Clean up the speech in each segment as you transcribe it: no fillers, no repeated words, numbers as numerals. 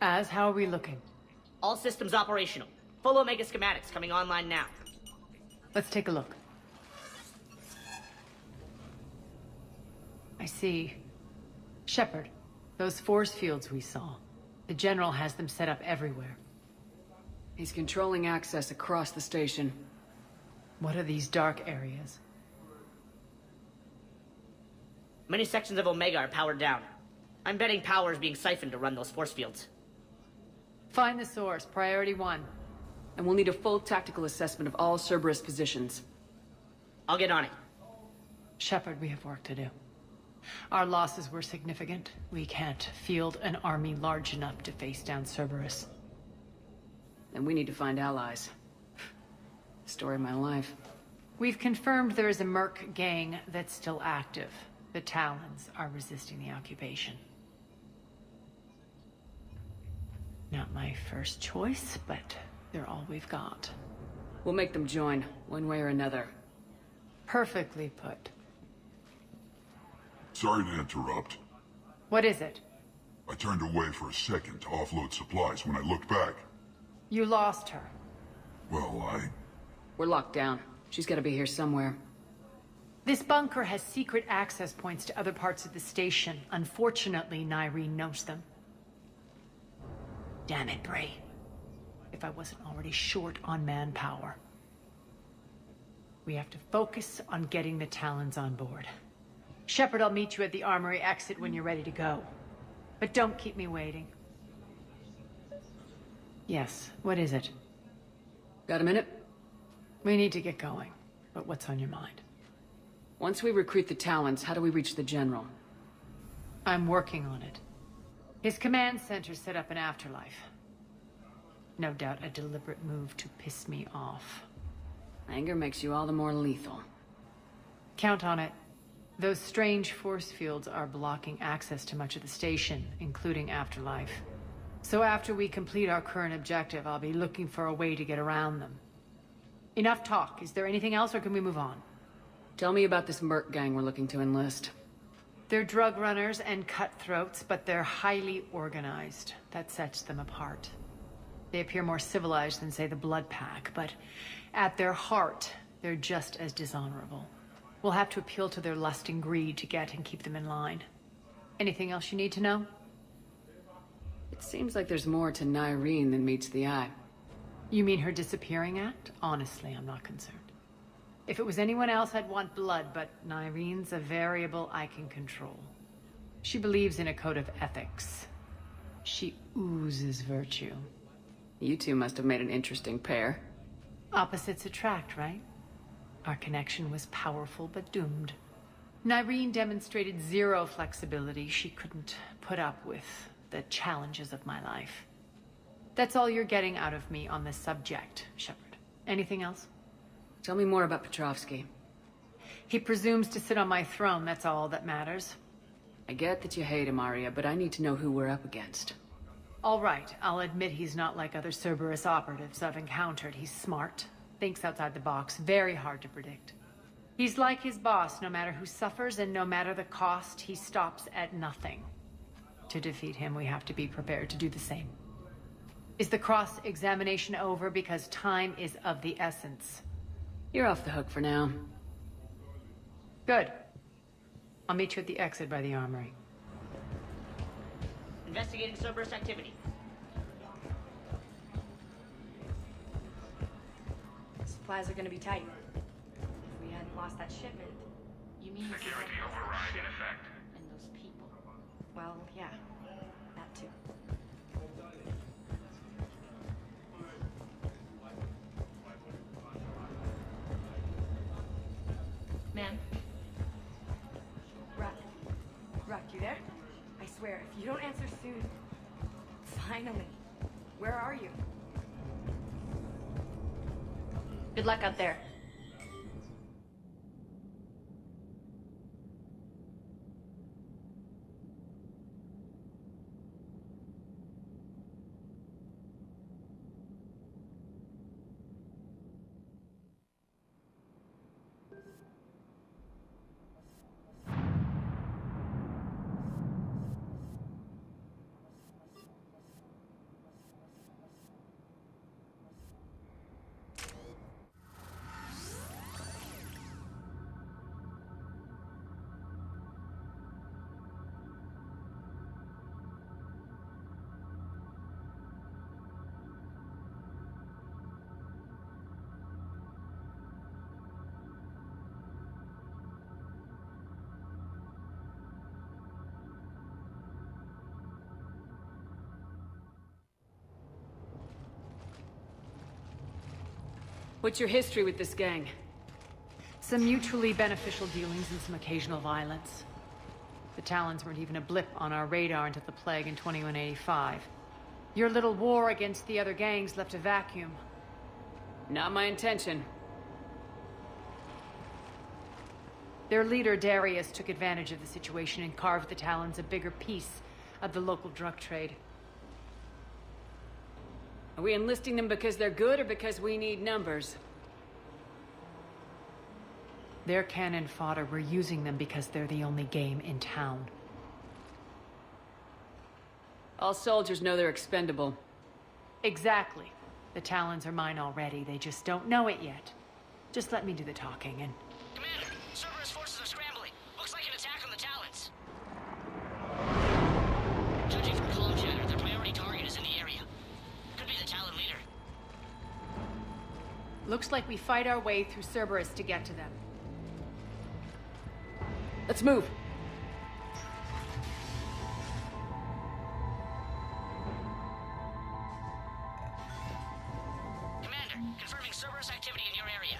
How are we looking? All systems operational. Full Omega schematics coming online now. Let's take a look. I see. Shepard, those force fields we saw. The General has them set up everywhere. He's controlling access across the station. What are these dark areas? Many sections of Omega are powered down. I'm betting power is being siphoned to run those force fields. Find the source, priority 1. And we'll need a full tactical assessment of all Cerberus positions. I'll get on it. Shepard, we have work to do. Our losses were significant. We can't field an army large enough to face down Cerberus. And we need to find allies. Story of my life. We've confirmed there is a Merc gang that's still active. The Talons are resisting the occupation. Not my first choice, but they're all we've got. We'll make them join, one way or another. Perfectly put. Sorry to interrupt. What is it? I turned away for a second to offload supplies. When I looked back, You lost her. well, We're locked down. She's gotta be here somewhere. This bunker has secret access points to other parts of the station. Unfortunately, Nyreen knows them. Damn it, Bray. If I wasn't already short on manpower. We have to focus on getting the Talons on board. Shepard, I'll meet you at the armory exit when you're ready to go. But don't keep me waiting. Yes, what is it? Got a minute? We need to get going. But what's on your mind? Once we recruit the Talons, how do we reach the General? I'm working on it. His command center set up an afterlife. No doubt a deliberate move to piss me off. Anger makes you all the more lethal. Count on it. Those strange force fields are blocking access to much of the station, including Afterlife. So after we complete our current objective, I'll be looking for a way to get around them. Enough talk. Is there anything else, or can we move on? Tell me about this Merc gang we're looking to enlist. They're drug runners and cutthroats, but they're highly organized. That sets them apart. They appear more civilized than, say, the Blood Pack, but at their heart, they're just as dishonorable. We'll have to appeal to their lust and greed to get and keep them in line. Anything else you need to know? It seems like there's more to Nyreen than meets the eye. You mean her disappearing act? Honestly, I'm not concerned. If it was anyone else, I'd want blood, but Nyreen's a variable I can control. She believes in a code of ethics. She oozes virtue. You two must have made an interesting pair. Opposites attract, right? Our connection was powerful but doomed. Nyreen demonstrated zero flexibility. She couldn't put up with the challenges of my life. That's all you're getting out of me on this subject, Shepard. Anything else? Tell me more about Petrovsky. He presumes to sit on my throne, that's all that matters. I get that you hate him, Arya, but I need to know who we're up against. All right, I'll admit he's not like other Cerberus operatives I've encountered. He's smart, thinks outside the box, very hard to predict. He's like his boss, no matter who suffers and no matter the cost, he stops at nothing. To defeat him, we have to be prepared to do the same. Is the cross-examination over? Because time is of the essence. You're off the hook for now. Good. I'll meet you at the exit by the armory. Investigating Cerberus activity. Supplies are gonna be tight. If we hadn't lost that shipment. You mean security override in effect? And those people. Well, yeah. That too. Ma'am? Ruck, you there? I swear, if you don't answer soon... Finally. Where are you? Good luck out there. What's your history with this gang? Some mutually beneficial dealings and some occasional violence. The Talons weren't even a blip on our radar until the plague in 2185. Your little war against the other gangs left a vacuum. Not my intention. Their leader, Darius, took advantage of the situation and carved the Talons a bigger piece of the local drug trade. Are we enlisting them because they're good or because we need numbers? They're cannon fodder. We're using them because they're the only game in town. All soldiers know they're expendable. Exactly. The Talons are mine already. They just don't know it yet. Just let me do the talking and... Commander, Cerberus forces are scrambling. Looks like an attack on the Talons. Judging from comm chatter, their priority target is in the area. Could be the Talon leader. Looks like we fight our way through Cerberus to get to them. Let's move. Commander, confirming Cerberus activity in your area.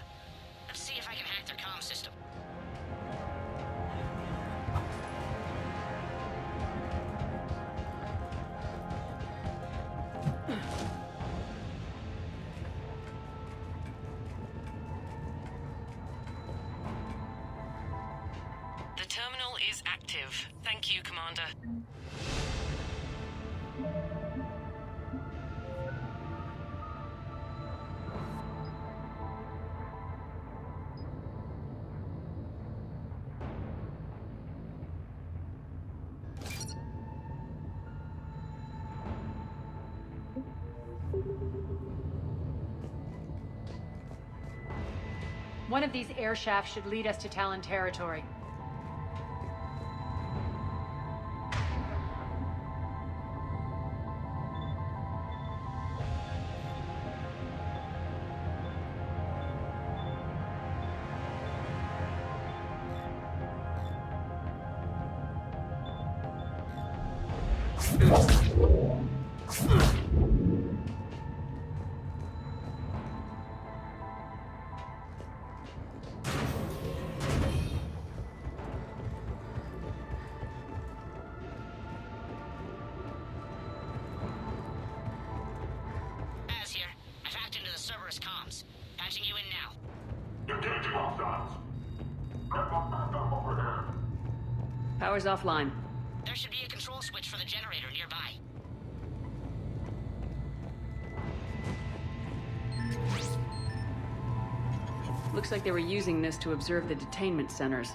Let's see if I can hack their comm system. The terminal is active. Thank you, Commander. One of these air shafts should lead us to Talon territory. Az here. I've hacked into the Cerberus comms. Patching you in now. Engaging hostiles. Get the backup overhead. Power's offline. There should be a control switch for the generator nearby. Looks like they were using this to observe the detainment centers.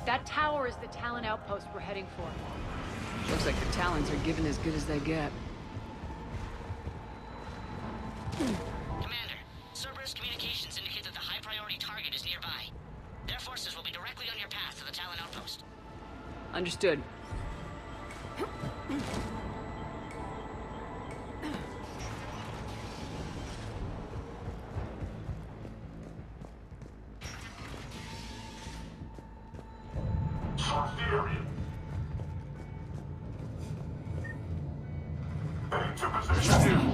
That tower is the Talon outpost we're heading for. Looks like the Talons are giving as good as they get. Commander, Cerberus communications indicate that the high-priority target is nearby. Their forces will be directly on your path to the Talon outpost. Understood. Search the area. Heading to position.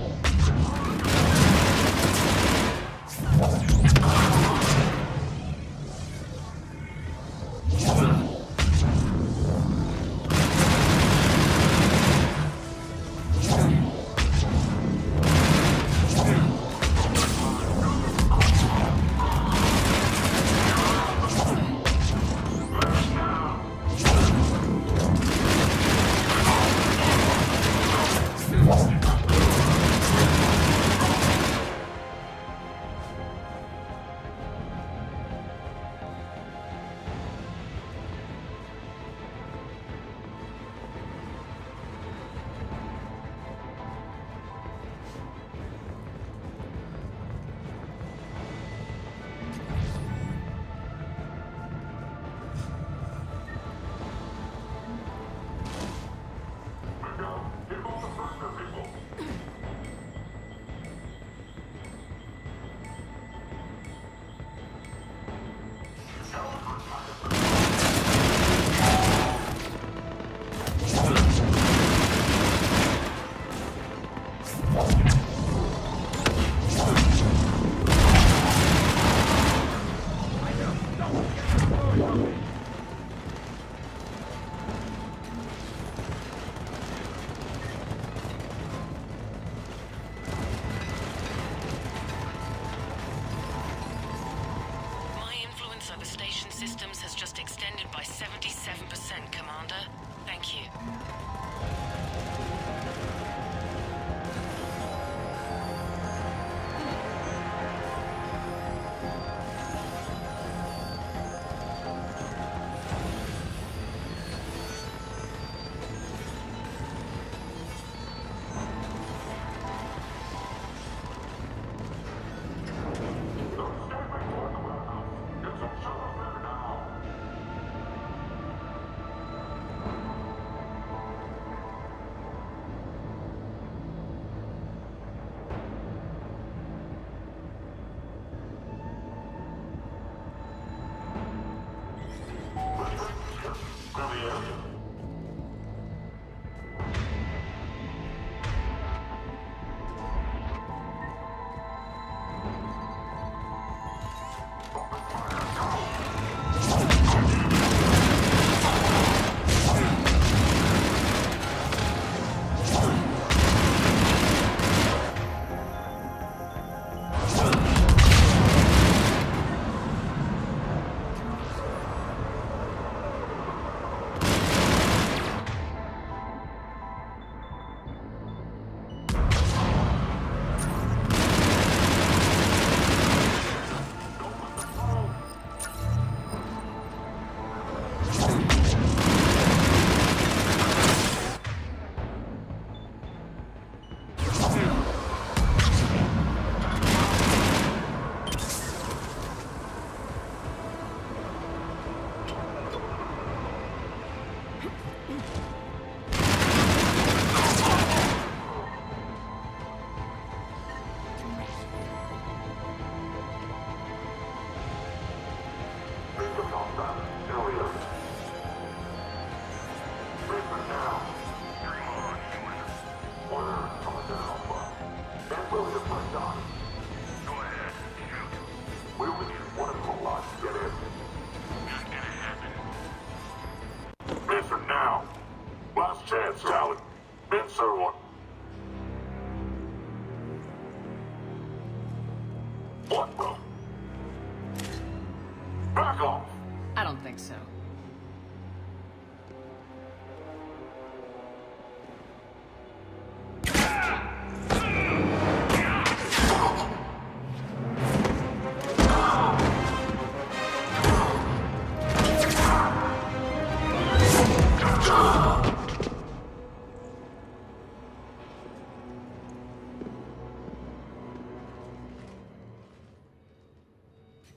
so the station systems has just extended by 77%, Commander. Thank you. I don't think so.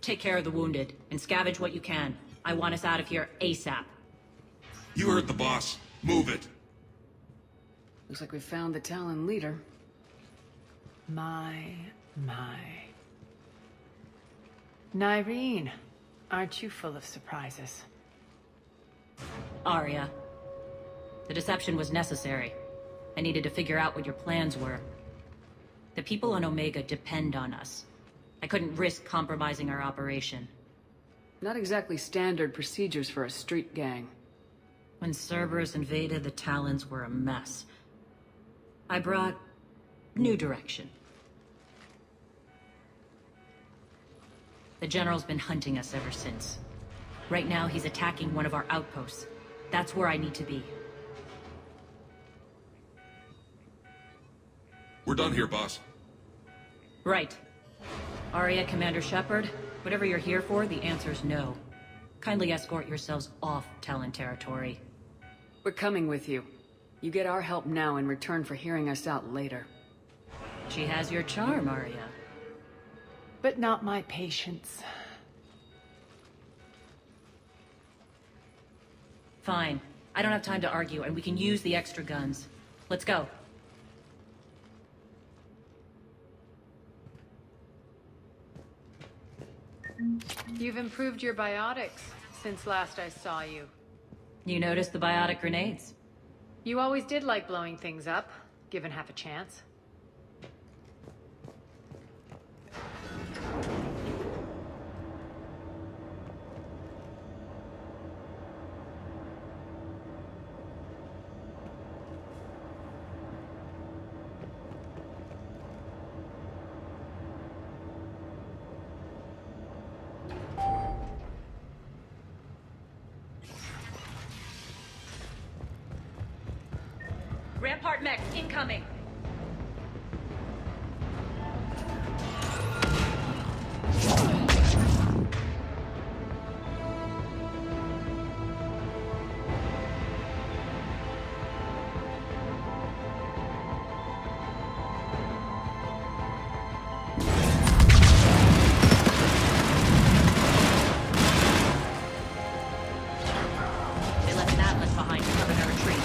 Take care of the wounded, and scavenge what you can. I want us out of here ASAP. You heard the boss. Move it. Looks like we found the Talon leader. My. Nyreen, aren't you full of surprises? Arya. The deception was necessary. I needed to figure out what your plans were. The people on Omega depend on us. I couldn't risk compromising our operation. Not exactly standard procedures for a street gang. When Cerberus invaded, the Talons were a mess. I brought new direction. The General's been hunting us ever since. Right now, he's attacking one of our outposts. That's where I need to be. We're done here, boss. Right. Arya, Commander Shepard, whatever you're here for, the answer's no. Kindly escort yourselves off Talon territory. We're coming with you. You get our help now in return for hearing us out later. She has your charm, Arya. But not my patience. Fine. I don't have time to argue, and we can use the extra guns. Let's go. You've improved your biotics since last I saw you. You noticed the biotic grenades? You always did like blowing things up, given half a chance. Rampart mech incoming! They left an atlas behind to cover their retreat.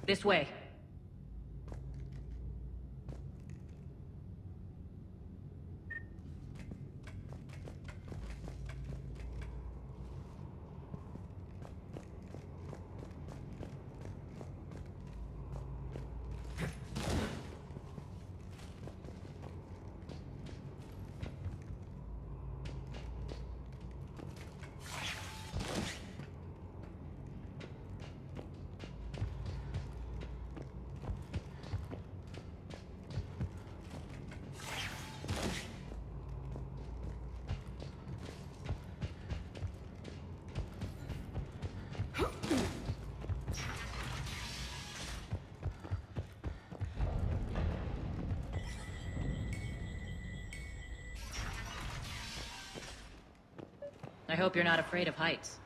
This way. I hope you're not afraid of heights.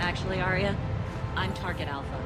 Actually, Arya, I'm Target Alpha.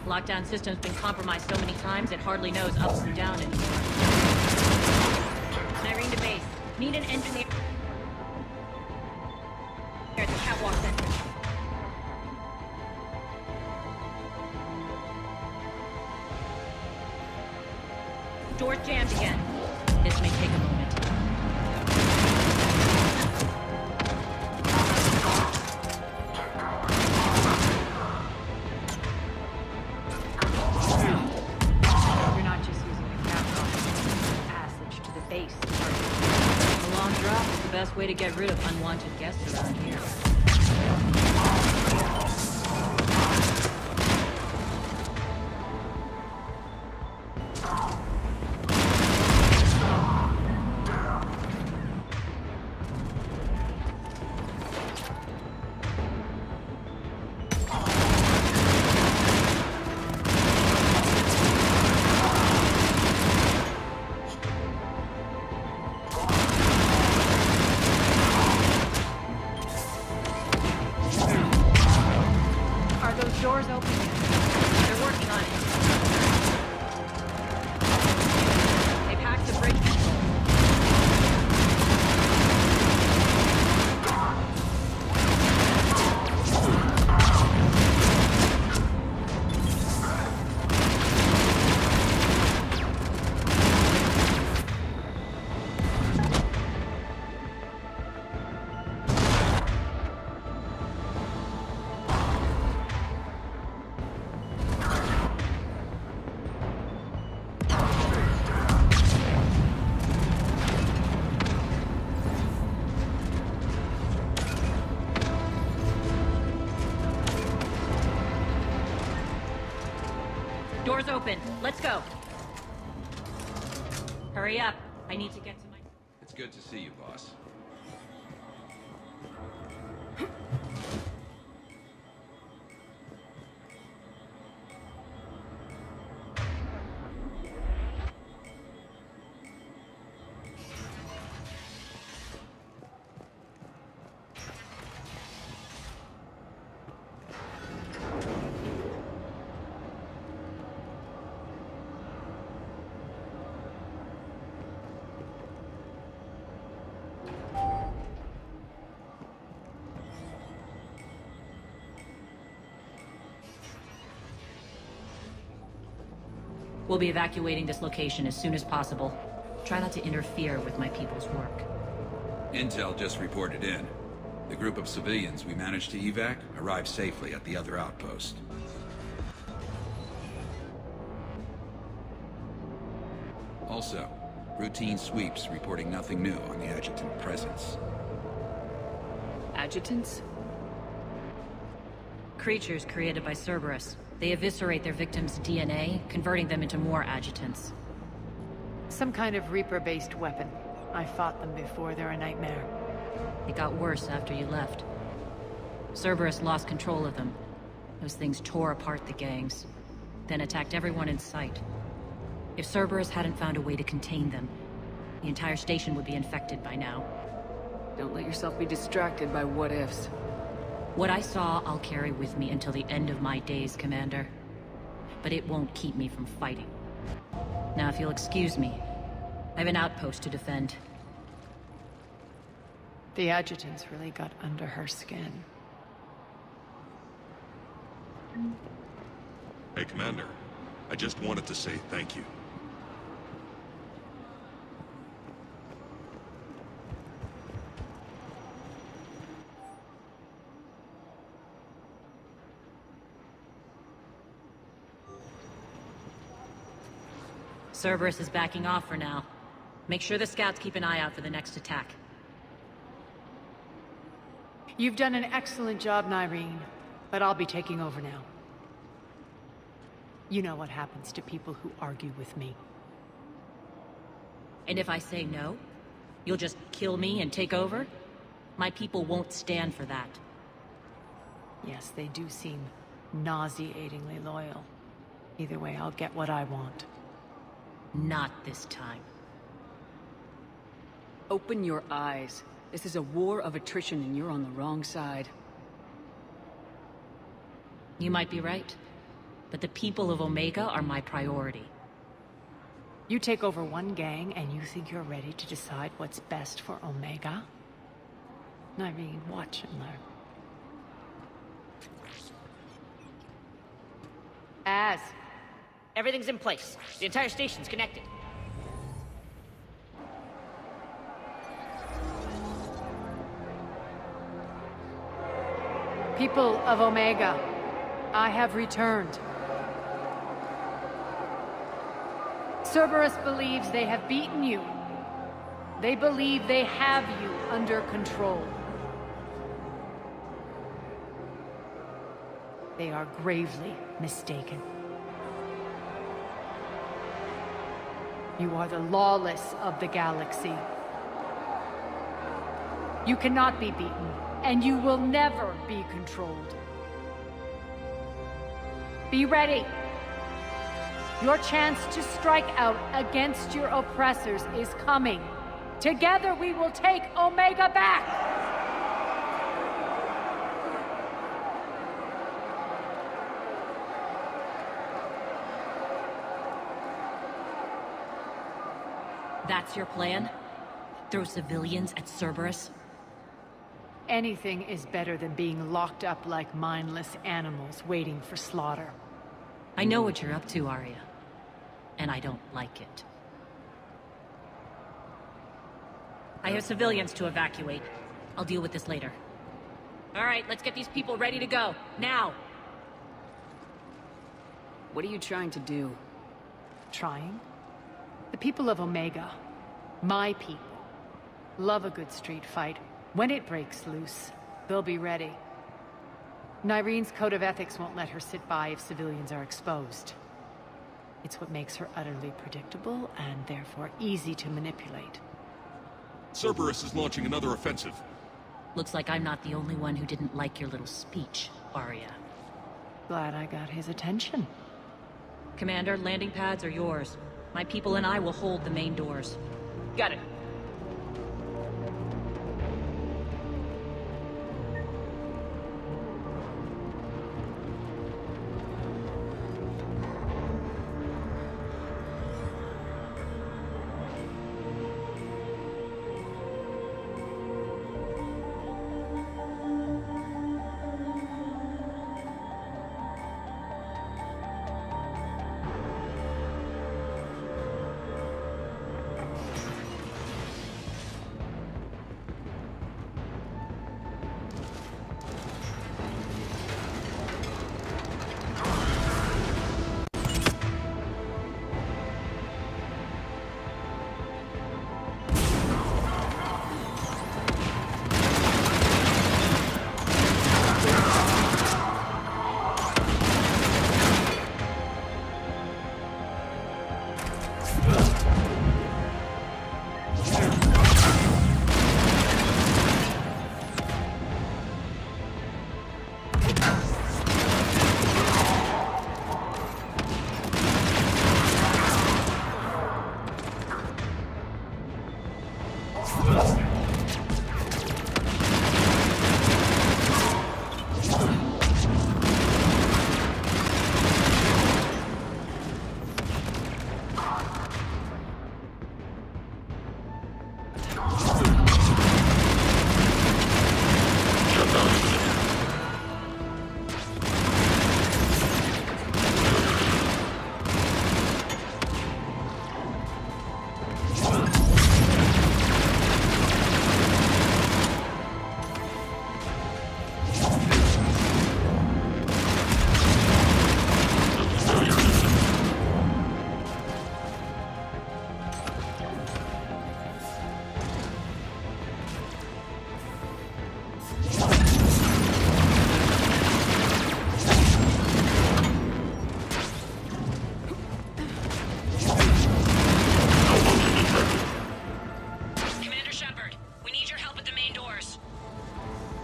Lockdown system's been compromised so many times it hardly knows up from down anymore. Irene to base. Need an engineer at the catwalk center. Door's jammed again. This may take a moment. Long drop is the best way to get rid of unwanted guests around here. Are those doors open yet? They're working on it. They've hacked the bridge control. Doors open. Let's go. Hurry up. I need to get to my... It's good to see you, boss. We'll be evacuating this location as soon as possible. Try not to interfere with my people's work. Intel just reported in. The group of civilians we managed to evac arrived safely at the other outpost. Also, routine sweeps reporting nothing new on the adjutant presence. Adjutants? Creatures created by Cerberus. They eviscerate their victims' DNA, converting them into more adjutants. Some kind of Reaper-based weapon. I fought them before, they're a nightmare. It got worse after you left. Cerberus lost control of them. Those things tore apart the gangs, then attacked everyone in sight. If Cerberus hadn't found a way to contain them, the entire station would be infected by now. Don't let yourself be distracted by what-ifs. What I saw, I'll carry with me until the end of my days, Commander. But it won't keep me from fighting. Now, if you'll excuse me, I have an outpost to defend. The adjutants really got under her skin. Hey, Commander. I just wanted to say thank you. Cerberus is backing off for now. Make sure the scouts keep an eye out for the next attack. You've done an excellent job, Nyreen, but I'll be taking over now. You know what happens to people who argue with me. And if I say no, you'll just kill me and take over? My people won't stand for that. Yes, they do seem nauseatingly loyal. Either way, I'll get what I want. Not this time. Open your eyes. This is a war of attrition and you're on the wrong side. You might be right, but the people of Omega are my priority. You take over one gang and you think you're ready to decide what's best for Omega? Nyreen, watch and learn. Everything's in place. The entire station's connected. People of Omega, I have returned. Cerberus believes they have beaten you. They believe they have you under control. They are gravely mistaken. You are the lawless of the galaxy. You cannot be beaten, and you will never be controlled. Be ready. Your chance to strike out against your oppressors is coming. Together we will take Omega back! That's your plan? Throw civilians at Cerberus? Anything is better than being locked up like mindless animals waiting for slaughter. I know what you're up to, Arya. And I don't like it. I have civilians to evacuate. I'll deal with this later. All right, let's get these people ready to go. Now! What are you trying to do? Trying? The people of Omega, my people, love a good street fight. When it breaks loose, they'll be ready. Nyrene's code of ethics won't let her sit by if civilians are exposed. It's what makes her utterly predictable and therefore easy to manipulate. Cerberus is launching another offensive. Looks like I'm not the only one who didn't like your little speech, Arya. Glad I got his attention. Commander, landing pads are yours. My people and I will hold the main doors. Got it.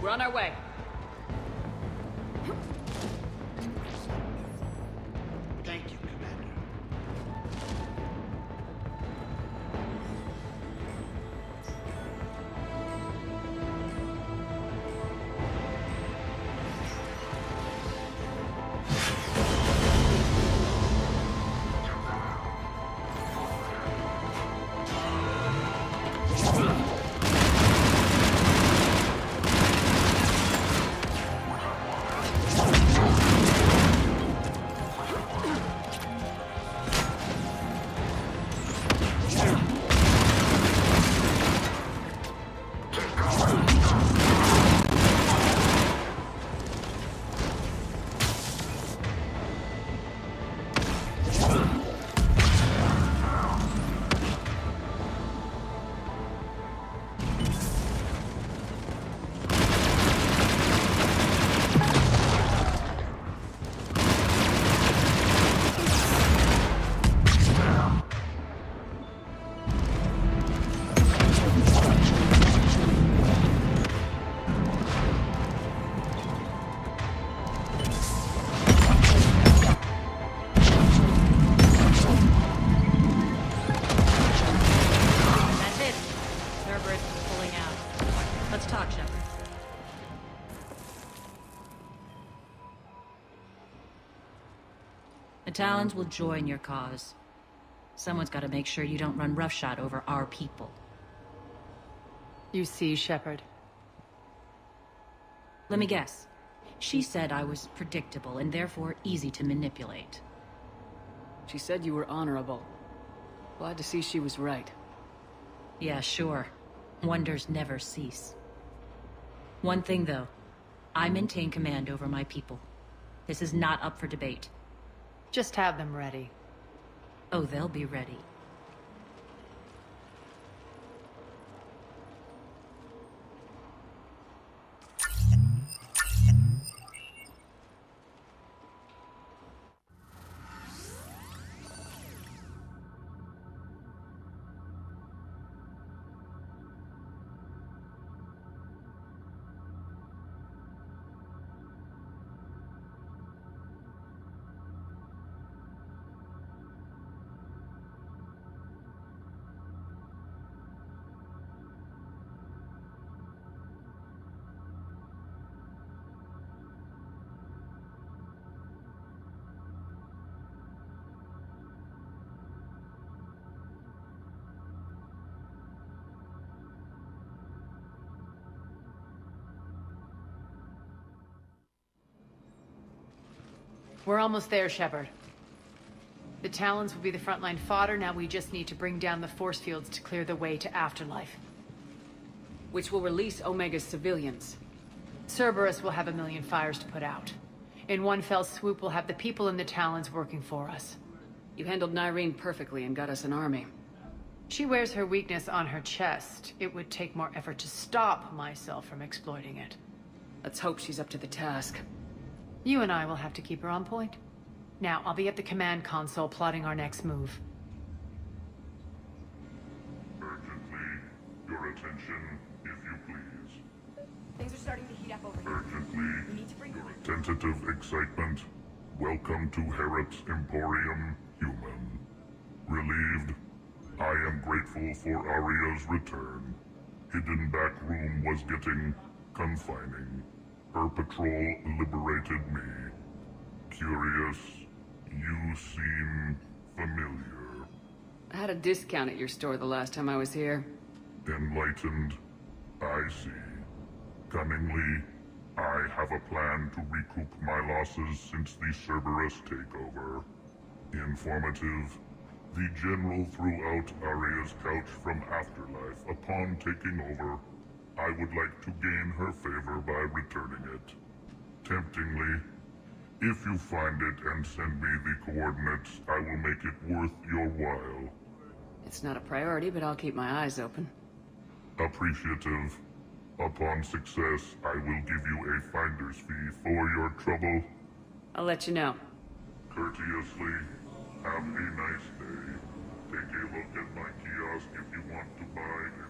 We're on our way. Thank you, Commander. Let's talk, Shepard. The Talons will join your cause. Someone's got to make sure you don't run roughshod over our people. You see, Shepard. Let me guess. She said I was predictable and therefore easy to manipulate. She said you were honorable. Glad to see she was right. Yeah, sure. Wonders never cease. One thing, though. I maintain command over my people. This is not up for debate. Just have them ready. Oh, they'll be ready. We're almost there, Shepard. The Talons will be the frontline fodder, now we just need to bring down the force fields to clear the way to Afterlife. Which will release Omega's civilians. Cerberus will have a million fires to put out. In one fell swoop, we'll have the people in the Talons working for us. You handled Nyreen perfectly and got us an army. She wears her weakness on her chest. It would take more effort to stop myself from exploiting it. Let's hope she's up to the task. You and I will have to keep her on point. Now, I'll be at the command console plotting our next move. Urgently, your attention, if you please. Things are starting to heat up over here. Urgently, We need to bring... your tentative excitement. Welcome to Harrot's Emporium, Human. Relieved, I am grateful for Aria's return. Hidden back room was getting confining. Her patrol liberated me. Curious, you seem familiar. I had a discount at your store the last time I was here. Enlightened, I see. Cunningly, I have a plan to recoup my losses since the Cerberus takeover. Informative, the General threw out Aria's couch from Afterlife upon taking over. I would like to gain her favor by returning it. Temptingly, if you find it and send me the coordinates, I will make it worth your while. It's not a priority, but I'll keep my eyes open. Appreciative. Upon success, I will give you a finder's fee for your trouble. I'll let you know. Courteously, have a nice day. Take a look at my kiosk if you want to buy anything.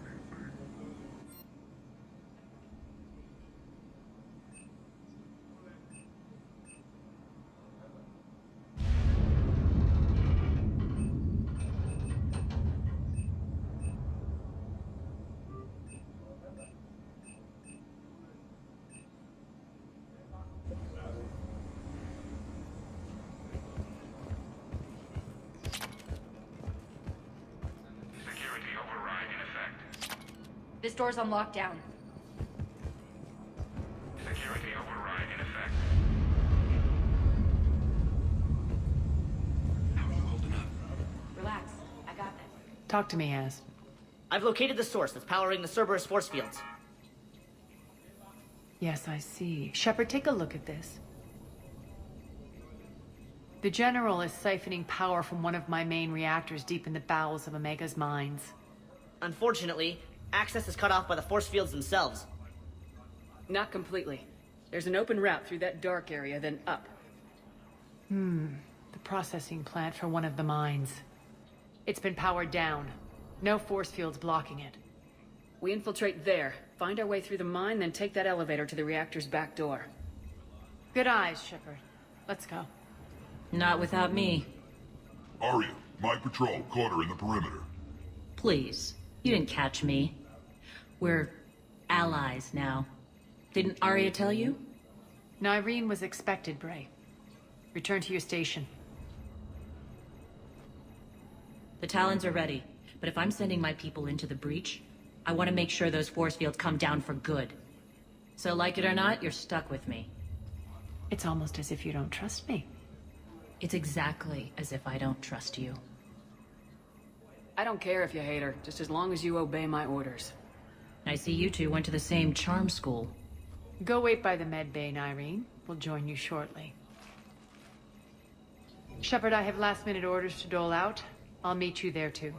This door's on lockdown. Security override in effect. How are you holding up? Relax. I got this. Talk to me, Az. I've located the source that's powering the Cerberus force fields. Yes, I see. Shepard, take a look at this. The General is siphoning power from one of my main reactors deep in the bowels of Omega's mines. Unfortunately, access is cut off by the force fields themselves. Not completely. There's an open route through that dark area, then up. The processing plant for one of the mines. It's been powered down. No force fields blocking it. We infiltrate there, find our way through the mine, then take that elevator to the reactor's back door. Good eyes, Shepard. Let's go. Not without me. Aria, my patrol caught her in the perimeter. Please. You didn't catch me. We're allies now. Didn't Arya tell you? Nyreen was expected, Bray. Return to your station. The Talons are ready, but if I'm sending my people into the breach, I want to make sure those force fields come down for good. So like it or not, you're stuck with me. It's almost as if you don't trust me. It's exactly as if I don't trust you. I don't care if you hate her, just as long as you obey my orders. I see you two went to the same charm school. Go wait by the med bay, Nyreen. We'll join you shortly. Shepard, I have last-minute orders to dole out. I'll meet you there, too.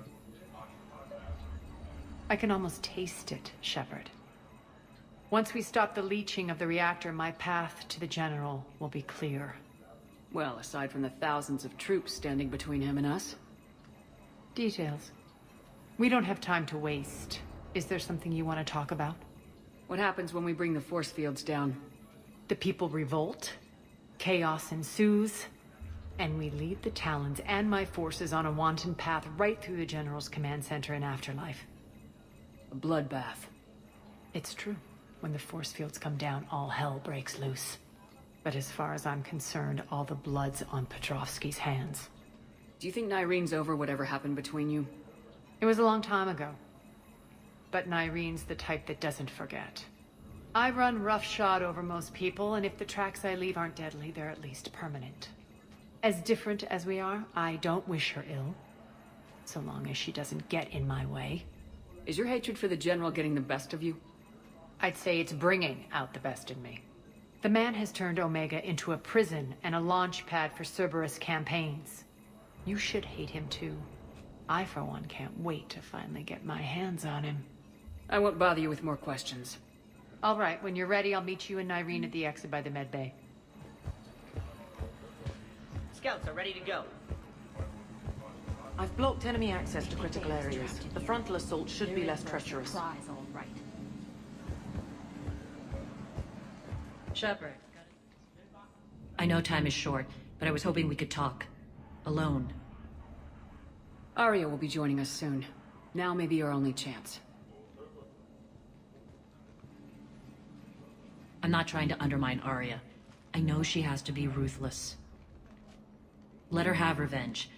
I can almost taste it, Shepard. Once we stop the leaching of the reactor, my path to the General will be clear. Well, aside from the thousands of troops standing between him and us. Details. We don't have time to waste. Is there something you want to talk about? What happens when we bring the force fields down? The people revolt, chaos ensues, and we lead the Talons and my forces on a wanton path right through the General's command center and afterlife. A bloodbath. It's true. When the force fields come down, all hell breaks loose. But as far as I'm concerned, all the blood's on Petrovsky's hands. Do you think Nyreen's over whatever happened between you? It was a long time ago. But Nyreen's the type that doesn't forget. I run roughshod over most people, and if the tracks I leave aren't deadly, they're at least permanent. As different as we are, I don't wish her ill. So long as she doesn't get in my way. Is your hatred for the General getting the best of you? I'd say it's bringing out the best in me. The man has turned Omega into a prison and a launch pad for Cerberus campaigns. You should hate him too. I, for one, can't wait to finally get my hands on him. I won't bother you with more questions. All right, when you're ready, I'll meet you and Nyreen at the exit by the med bay. Scouts are ready to go. I've blocked enemy access to critical areas. The frontal assault should be less treacherous. Shepard. I know time is short, but I was hoping we could talk. Alone. Arya will be joining us soon. Now may be our only chance. I'm not trying to undermine Arya. I know she has to be ruthless. Let her have revenge.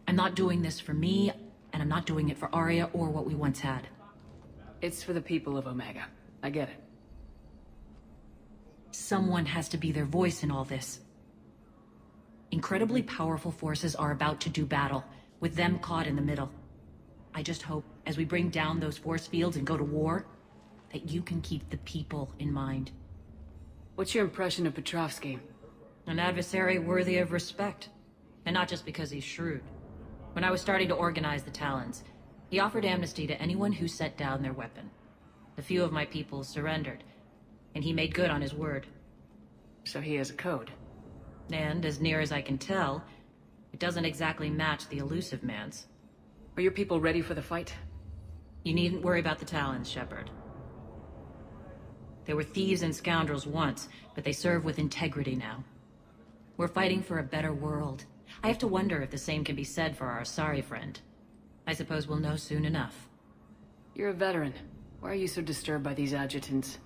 I'm not doing this for me, and I'm not doing it for Arya or what we once had. It's for the people of Omega. I get it. Someone has to be their voice in all this. Incredibly powerful forces are about to do battle, with them caught in the middle. I just hope, as we bring down those force fields and go to war, that you can keep the people in mind. What's your impression of Petrovsky? An adversary worthy of respect. And not just because he's shrewd. When I was starting to organize the Talons, he offered amnesty to anyone who set down their weapon. A few of my people surrendered, and he made good on his word. So he has a code. And, as near as I can tell, it doesn't exactly match the elusive man's. Are your people ready for the fight? You needn't worry about the Talons, Shepard. They were thieves and scoundrels once, but they serve with integrity now. We're fighting for a better world. I have to wonder if the same can be said for our Asari friend. I suppose we'll know soon enough. You're a veteran. Why are you so disturbed by these adjutants?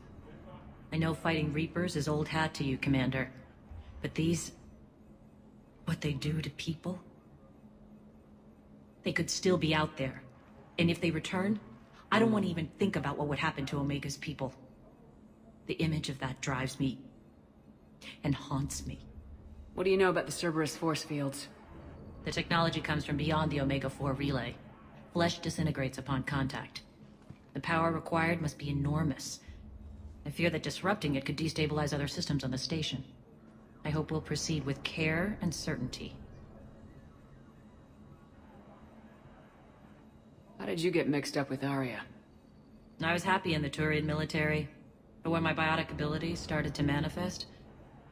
I know fighting Reapers is old hat to you, Commander. But these... what they do to people? They could still be out there. And if they return, I don't want to even think about what would happen to Omega's people. The image of that drives me... and haunts me. What do you know about the Cerberus force fields? The technology comes from beyond the Omega-4 relay. Flesh disintegrates upon contact. The power required must be enormous. I fear that disrupting it could destabilize other systems on the station. I hope we'll proceed with care and certainty. How did you get mixed up with Arya? I was happy in the Turian military, but when my biotic abilities started to manifest,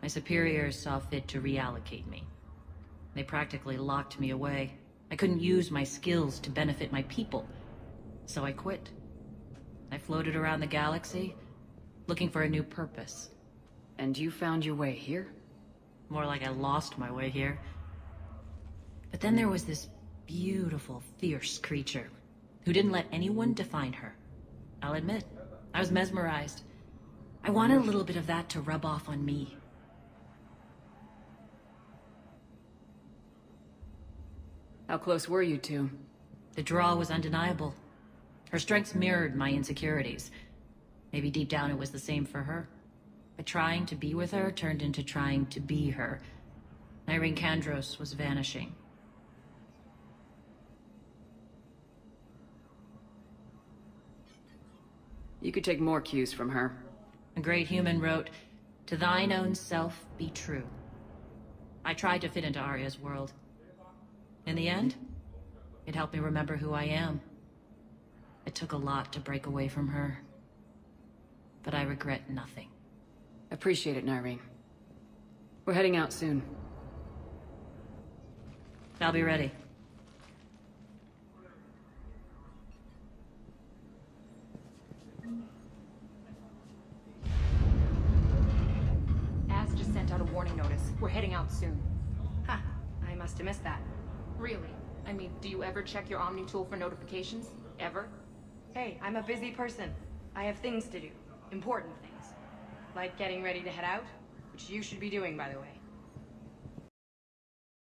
my superiors saw fit to reallocate me. They practically locked me away. I couldn't use my skills to benefit my people, so I quit. I floated around the galaxy, looking for a new purpose. And you found your way here? More like I lost my way here. But then there was this beautiful, fierce creature who didn't let anyone define her. I'll admit, I was mesmerized. I wanted a little bit of that to rub off on me. How close were you two? The draw was undeniable. Her strengths mirrored my insecurities. Maybe deep down it was the same for her. But trying to be with her turned into trying to be her. Irene Kandros was vanishing. You could take more cues from her. A great human wrote, "To thine own self be true." I tried to fit into Arya's world. In the end, it helped me remember who I am. It took a lot to break away from her. But I regret nothing. Appreciate it, Nyreen. We're heading out soon. I'll be ready. Az just sent out a warning notice. We're heading out soon. Ha, I must have missed that. Really? I mean, do you ever check your Omni tool for notifications? Ever? Hey, I'm a busy person. I have things to do. Important things. Like getting ready to head out, which you should be doing, by the way.